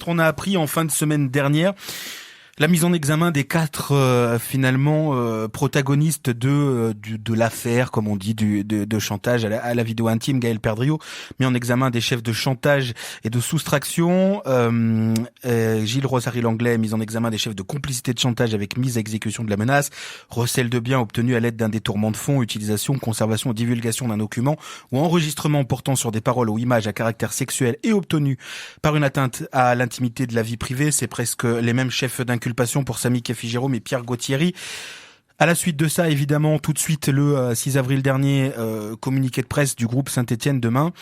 on a appris en fin de semaine dernière la mise en examen des 4 protagonistes de l'affaire, comme on dit, de chantage à la vidéo intime. Gaël Perdriau mis en examen des chefs de chantage et de soustraction. Gilles Rosary-Langlais mis en examen des chefs de complicité de chantage avec mise à exécution de la menace, recel de biens obtenus à l'aide d'un détournement de fonds, utilisation, conservation, divulgation d'un document ou enregistrement portant sur des paroles ou images à caractère sexuel et obtenu par une atteinte à l'intimité de la vie privée. C'est presque les mêmes chefs d'inculpation pour Samy Kefi-Jérôme et Pierre Gauthieri. À la suite de ça, évidemment, tout de suite, le 6 avril dernier, communiqué de presse du groupe Saint-Étienne Demain.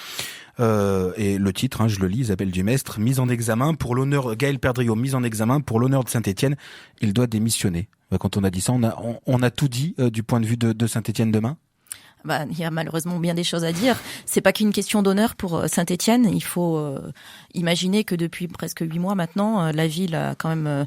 Et le titre, je le lis, Isabelle Dumestre, mise en examen pour l'honneur, Gaël Perdriau, mise en examen pour l'honneur de Saint-Étienne. Il doit démissionner. Quand on a dit ça, on a tout dit du point de vue de Saint-Étienne Demain. Il y a malheureusement bien des choses à dire. C'est pas qu'une question d'honneur pour Saint-Étienne. Il faut imaginer que depuis presque 8 mois maintenant, la ville a quand même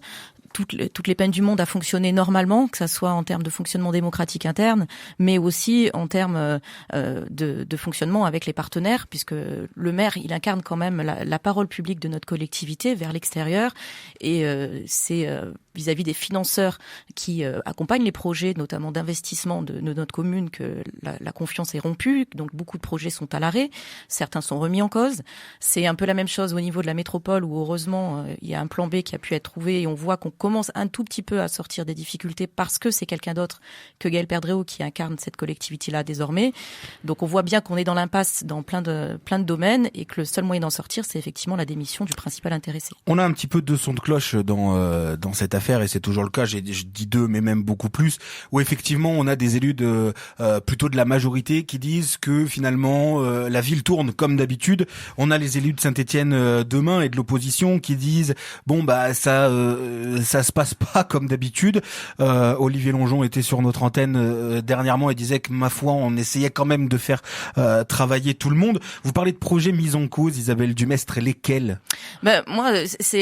toutes les peines du monde à fonctionner normalement, que ça soit en termes de fonctionnement démocratique interne, mais aussi en termes de fonctionnement avec les partenaires, puisque le maire, il incarne quand même la parole publique de notre collectivité vers l'extérieur, et c'est vis-à-vis des financeurs qui accompagnent les projets, notamment d'investissement de notre commune, que la confiance est rompue. Donc beaucoup de projets sont à l'arrêt, certains sont remis en cause. C'est un peu la même chose au niveau de la métropole, où heureusement il y a un plan B qui a pu être trouvé, et on voit qu'on commence un tout petit peu à sortir des difficultés parce que c'est quelqu'un d'autre que Gaël Perdriau qui incarne cette collectivité-là désormais. Donc on voit bien qu'on est dans l'impasse dans plein de domaines, et que le seul moyen d'en sortir, c'est effectivement la démission du principal intéressé. On a un petit peu de son de cloche dans cette affaire, et c'est toujours le cas. Je dis 2, mais même beaucoup plus, où effectivement on a des élus plutôt de la majorité qui disent que finalement la ville tourne comme d'habitude. On a les élus de Saint-Étienne Demain et de l'opposition qui disent ça se passe pas comme d'habitude. Olivier Longeon était sur notre antenne dernièrement et disait que, ma foi, on essayait quand même de faire travailler tout le monde. Vous parlez de projets mis en cause, Isabelle Dumestre, lesquels? Moi,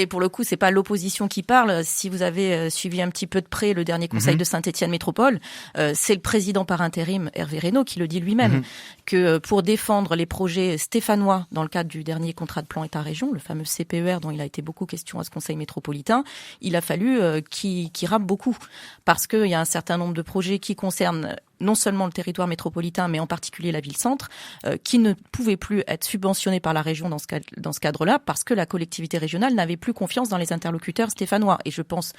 pour le coup, c'est pas l'opposition qui parle. Si vous avez suivi un petit peu de près le dernier conseil de Saint-Étienne Métropole, c'est le président par intérim, Hervé Reynaud, qui le dit lui-même, que pour défendre les projets stéphanois dans le cadre du dernier contrat de plan État-région, le fameux CPER dont il a été beaucoup question à ce conseil métropolitain, il a fallu qu'il rame beaucoup, parce qu'il y a un certain nombre de projets qui concernent non seulement le territoire métropolitain, mais en particulier la ville-centre, qui ne pouvaient plus être subventionnés par la région dans ce cadre-là, parce que la collectivité régionale n'avait plus confiance dans les interlocuteurs stéphanois. Et je pense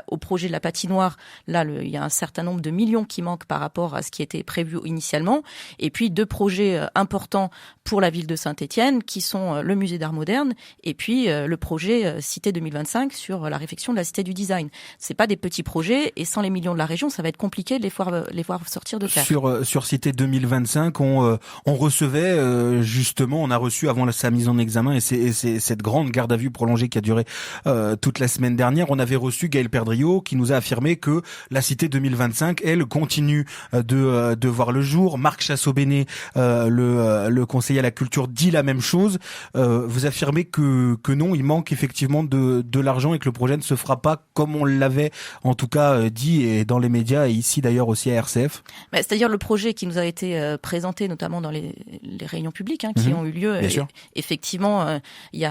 au projet de la patinoire, là, il y a un certain nombre de millions qui manquent par rapport à ce qui était prévu initialement. Et puis 2 projets importants pour la ville de Saint-Étienne, qui sont le musée d'art moderne, et puis le projet Cité 2025 sur la réfection de la Cité du design. C'est pas des petits projets, et sans les millions de la région, ça va être compliqué de les voir sortir de terre. Sur Cité 2025, on recevait justement, on a reçu avant sa mise en examen, et c'est cette grande garde à vue prolongée qui a duré toute la semaine dernière, on avait reçu Gaël Perdriau qui nous a affirmé que la Cité 2025, elle, continue de voir le jour. Marc Chassot-Bénet, le conseiller à la culture, dit la même chose. Vous affirmez que non, il manque effectivement de l'argent, et que le projet ne se fera pas comme on l'avait en tout cas dit, et dans les médias, et ici d'ailleurs aussi à RCF. C'est-à-dire le projet qui nous a été présenté notamment dans les réunions publiques qui ont eu lieu. Effectivement, il y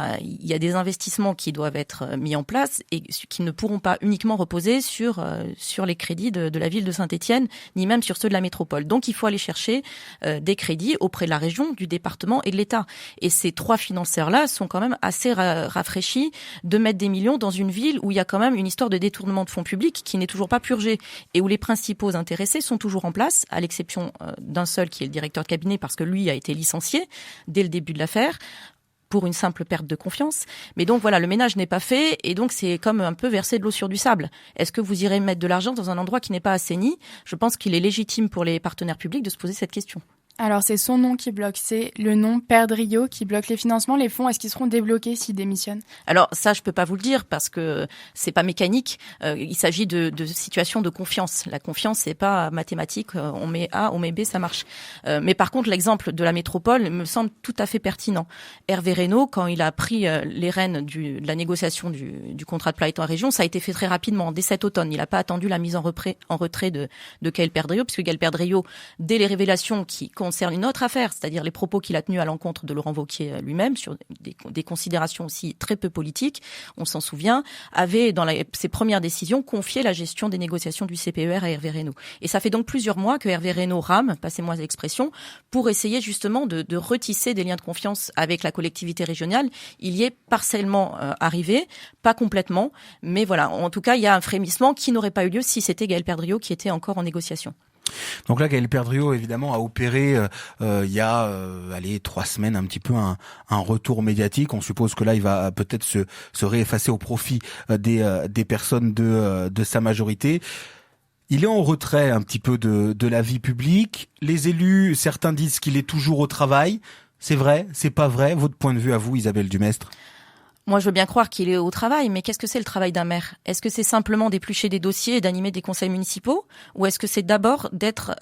a des investissements qui doivent être mis en place, et qui ne pourront pas uniquement reposer sur les crédits de la ville de Saint-Étienne, ni même sur ceux de la métropole. Donc il faut aller chercher des crédits auprès de la région, du département et de l'État. Et ces 3 financeurs-là sont quand même assez rafraîchis de mettre des millions dans une ville où il y a quand même une histoire de détournement de fonds publics qui n'est toujours pas purgée, et où les principaux intéressés sont toujours en place, à l'exception d'un seul qui est le directeur de cabinet, parce que lui a été licencié dès le début de l'affaire pour une simple perte de confiance. Mais donc voilà, le ménage n'est pas fait, et donc c'est comme un peu verser de l'eau sur du sable. Est-ce que vous irez mettre de l'argent dans un endroit qui n'est pas assaini? Je pense qu'il est légitime pour les partenaires publics de se poser cette question. Alors c'est son nom qui bloque, c'est le nom Perdriau qui bloque les financements. Les fonds, est-ce qu'ils seront débloqués s'il démissionne? Alors ça, je peux pas vous le dire, parce que c'est pas mécanique. Il s'agit de situations de confiance. La confiance, c'est pas mathématique. On met A, on met B, ça marche. Mais par contre, l'exemple de la métropole me semble tout à fait pertinent. Hervé Reynaud, quand il a pris les rênes de la négociation du contrat de plan État-région, ça a été fait très rapidement, dès cet automne. Il n'a pas attendu la mise en retrait de Gaël Perdriau, puisque Gaël Perdriau, dès les révélations qui concerne une autre affaire, c'est-à-dire les propos qu'il a tenus à l'encontre de Laurent Wauquiez lui-même sur des considérations aussi très peu politiques, on s'en souvient, avait dans ses premières décisions confié la gestion des négociations du CPER à Hervé Reynaud. Et ça fait donc plusieurs mois que Hervé Reynaud rame, passez-moi l'expression, pour essayer justement de retisser des liens de confiance avec la collectivité régionale. Il y est partiellement arrivé, pas complètement, mais voilà, en tout cas, il y a un frémissement qui n'aurait pas eu lieu si c'était Gaël Perdriau qui était encore en négociation. Donc là, Gaël Perdriau, évidemment, a opéré il y a 3 semaines un petit peu un retour médiatique. On suppose que là, il va peut-être se réeffacer au profit des personnes de sa majorité. Il est en retrait un petit peu de la vie publique. Les élus, certains disent qu'il est toujours au travail. C'est vrai, c'est pas vrai? Votre point de vue à vous, Isabelle Dumestre? Moi, je veux bien croire qu'il est au travail, mais qu'est-ce que c'est le travail d'un maire? Est-ce que c'est simplement d'éplucher des dossiers et d'animer des conseils municipaux? Ou est-ce que c'est d'abord d'être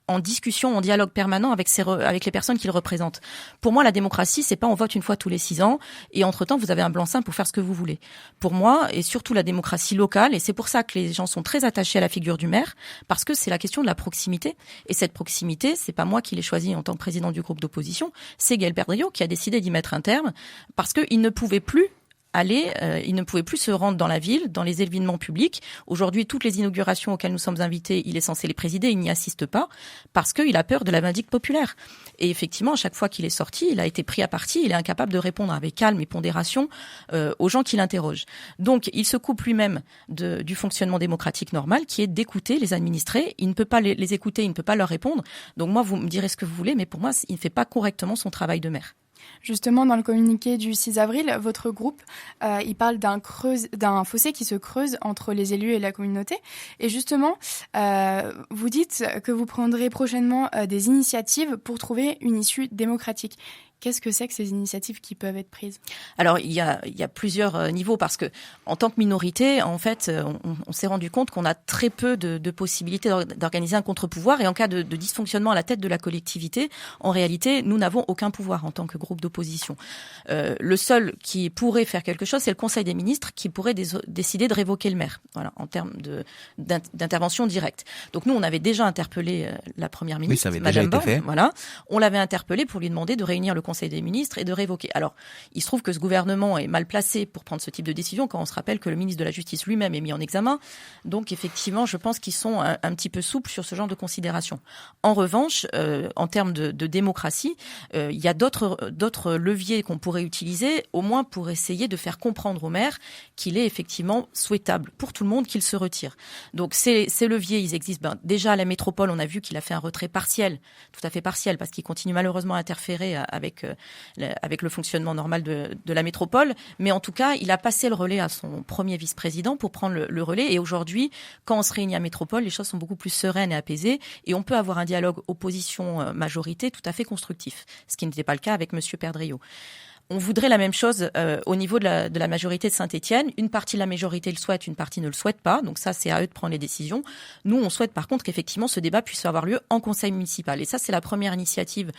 en discussion, en dialogue permanent avec les personnes qu'il représente? Pour moi, la démocratie, c'est pas on vote une fois tous les 6 ans et entre-temps, vous avez un blanc-seing pour faire ce que vous voulez. Pour moi, et surtout la démocratie locale, et c'est pour ça que les gens sont très attachés à la figure du maire, parce que c'est la question de la proximité. Et cette proximité, c'est pas moi qui l'ai choisie en tant que président du groupe d'opposition, c'est Gaël Perdriau qui a décidé d'y mettre un terme, parce qu'il ne pouvait plus il ne pouvait plus se rendre dans la ville, dans les événements publics. Aujourd'hui, toutes les inaugurations auxquelles nous sommes invités, il est censé les présider, il n'y assiste pas parce qu'il a peur de la vindicte populaire. Et effectivement, à chaque fois qu'il est sorti, il a été pris à partie, il est incapable de répondre avec calme et pondération aux gens qui l'interrogent. Donc, il se coupe lui-même du fonctionnement démocratique normal qui est d'écouter les administrés. Il ne peut pas les écouter, il ne peut pas leur répondre. Donc moi, vous me direz ce que vous voulez, mais pour moi, il ne fait pas correctement son travail de maire. Justement, dans le communiqué du 6 avril, votre groupe, il parle d'un fossé qui se creuse entre les élus et la communauté. Et justement, vous dites que vous prendrez prochainement des initiatives pour trouver une issue démocratique. Qu'est-ce que c'est que ces initiatives qui peuvent être prises? Alors, il y a plusieurs niveaux parce que, en tant que minorité, en fait, on s'est rendu compte qu'on a très peu de possibilités d'organiser un contre-pouvoir et en cas de dysfonctionnement à la tête de la collectivité, en réalité, nous n'avons aucun pouvoir en tant que groupe d'opposition. Le seul qui pourrait faire quelque chose, c'est le Conseil des ministres qui pourrait décider de révoquer le maire, voilà, en termes d'intervention directe. Donc nous, on avait déjà interpellé la première ministre, ça avait Madame déjà été fait. Voilà, on l'avait interpellée pour lui demander de réunir le Conseil des ministres et de révoquer. Alors, il se trouve que ce gouvernement est mal placé pour prendre ce type de décision quand on se rappelle que le ministre de la Justice lui-même est mis en examen. Donc, effectivement, je pense qu'ils sont un petit peu souples sur ce genre de considérations. En revanche, en termes de démocratie, il y a d'autres leviers qu'on pourrait utiliser, au moins pour essayer de faire comprendre au maire qu'il est effectivement souhaitable pour tout le monde qu'il se retire. Donc, ces leviers, ils existent. Déjà, à la métropole, on a vu qu'il a fait un retrait partiel, tout à fait partiel, parce qu'il continue malheureusement à interférer avec le fonctionnement normal de la métropole. Mais en tout cas, il a passé le relais à son premier vice-président pour prendre le relais. Et aujourd'hui, quand on se réunit à métropole, les choses sont beaucoup plus sereines et apaisées. Et on peut avoir un dialogue opposition-majorité tout à fait constructif. Ce qui n'était pas le cas avec Monsieur Perdriau. On voudrait la même chose au niveau de la majorité de Saint-Étienne. Une partie de la majorité le souhaite, une partie ne le souhaite pas. Donc ça, c'est à eux de prendre les décisions. Nous, on souhaite par contre qu'effectivement ce débat puisse avoir lieu en conseil municipal. Et ça, c'est la première initiative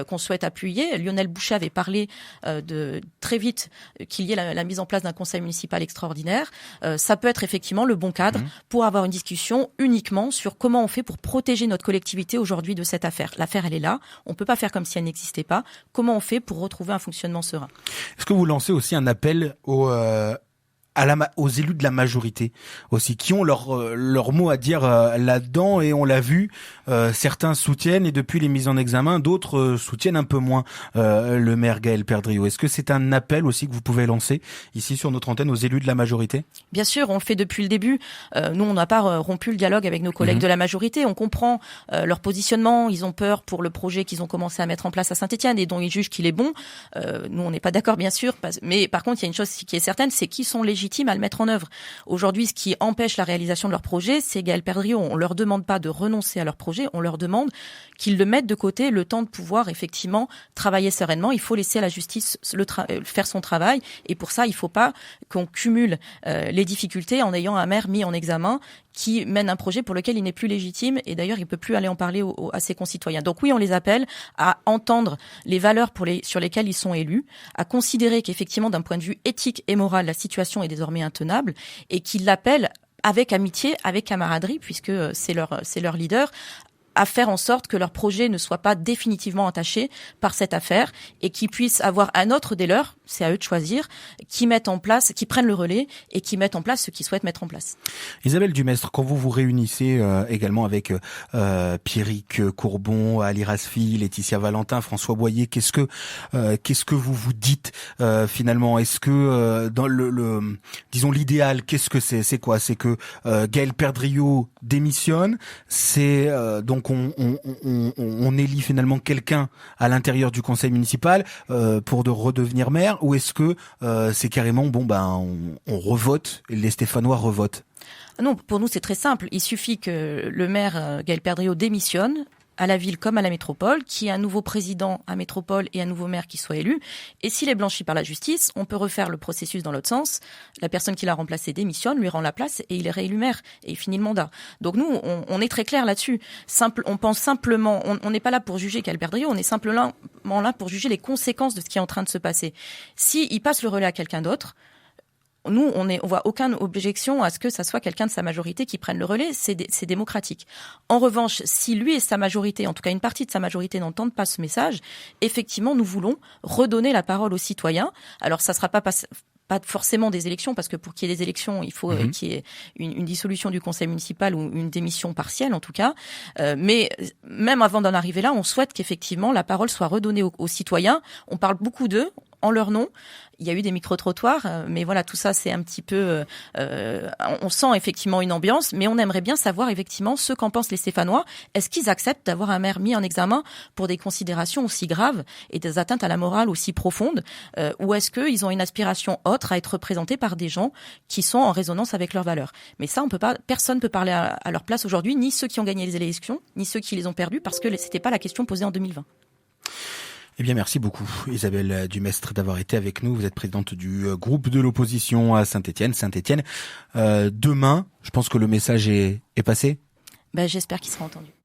qu'on souhaite appuyer. Lionel Boucher avait parlé de très vite qu'il y ait la mise en place d'un conseil municipal extraordinaire. Ça peut être effectivement le bon cadre pour avoir une discussion uniquement sur comment on fait pour protéger notre collectivité aujourd'hui de cette affaire. L'affaire, elle est là. On peut pas faire comme si elle n'existait pas. Comment on fait pour retrouver un fonctionnement serein? Est-ce que vous lancez aussi un appel aux élus de la majorité aussi, qui ont leur mot à dire là-dedans, et on l'a vu, certains soutiennent et depuis les mises en examen, d'autres soutiennent un peu moins le maire Gaël Perdriau. Est-ce que c'est un appel aussi que vous pouvez lancer ici sur notre antenne aux élus de la majorité? Bien sûr, on le fait depuis le début. Nous, on n'a pas rompu le dialogue avec nos collègues de la majorité. On comprend leur positionnement. Ils ont peur pour le projet qu'ils ont commencé à mettre en place à Saint-Étienne et dont ils jugent qu'il est bon. Nous, on n'est pas d'accord, bien sûr. Mais par contre, il y a une chose qui est certaine, c'est qu'ils sont légitimes à le mettre en œuvre. Aujourd'hui, ce qui empêche la réalisation de leur projet, c'est Gaël Perdriau. On leur demande pas de renoncer à leur projet, on leur demande qu'ils le mettent de côté le temps de pouvoir effectivement travailler sereinement. Il faut laisser à la justice faire son travail, et pour ça, il faut pas qu'on cumule les difficultés en ayant un maire mis en examen qui mène un projet pour lequel il n'est plus légitime, et d'ailleurs il peut plus aller en parler à ses concitoyens. Donc oui, on les appelle à entendre les valeurs sur lesquelles ils sont élus, à considérer qu'effectivement d'un point de vue éthique et moral, la situation est désormais intenable, et qu'ils l'appellent avec amitié, avec camaraderie, puisque c'est leur leader, à faire en sorte que leur projet ne soit pas définitivement entaché par cette affaire et qu'ils puissent avoir un autre des leurs, c'est à eux de choisir, qui prennent le relais et qui mettent en place ce qu'ils souhaitent mettre en place. Isabelle Dumestre, quand vous vous réunissez également avec Pierrick Courbon, Ali Rasfi, Laetitia Valentin, François Boyer, qu'est-ce que vous vous dites finalement? Est-ce que dans disons l'idéal, qu'est-ce que c'est? C'est quoi? C'est que Gaël Perdriau démissionne, c'est donc on élit finalement quelqu'un à l'intérieur du conseil municipal pour de redevenir maire, ou est-ce que c'est carrément on revote, les Stéphanois revotent? Non, pour nous c'est très simple. Il suffit que le maire Gaël Perdriau démissionne à la ville comme à la métropole, qu'il y ait un nouveau président à métropole et un nouveau maire qui soit élu. Et s'il est blanchi par la justice, on peut refaire le processus dans l'autre sens. La personne qui l'a remplacé démissionne, lui rend la place et il est réélu maire et il finit le mandat. Donc nous, on est très clair là-dessus. On pense simplement, on n'est pas là pour juger Gaël Perdriau, on est simplement là pour juger les conséquences de ce qui est en train de se passer. S'il passe le relais à quelqu'un d'autre, nous, on voit aucune objection à ce que ça soit quelqu'un de sa majorité qui prenne le relais, c'est démocratique. En revanche, si lui et sa majorité, en tout cas une partie de sa majorité, n'entendent pas ce message, effectivement, nous voulons redonner la parole aux citoyens. Alors, ça sera pas forcément des élections, parce que pour qu'il y ait des élections, il faut qu'il y ait une dissolution du conseil municipal ou une démission partielle, en tout cas. Mais même avant d'en arriver là, on souhaite qu'effectivement la parole soit redonnée aux citoyens. On parle beaucoup d'eux, en leur nom. Il y a eu des micro-trottoirs, mais voilà, tout ça, c'est un petit peu... on sent effectivement une ambiance, mais on aimerait bien savoir effectivement ce qu'en pensent les Stéphanois. Est-ce qu'ils acceptent d'avoir un maire mis en examen pour des considérations aussi graves et des atteintes à la morale aussi profondes, ou est-ce qu'ils ont une aspiration autre à être représentés par des gens qui sont en résonance avec leurs valeurs? Mais ça, personne ne peut parler à leur place aujourd'hui, ni ceux qui ont gagné les élections, ni ceux qui les ont perdues, parce que c'était pas la question posée en 2020. Eh bien, merci beaucoup, Isabelle Dumestre, d'avoir été avec nous. Vous êtes présidente du groupe de l'opposition à Saint-Étienne. Demain, je pense que le message est passé. J'espère qu'il sera entendu.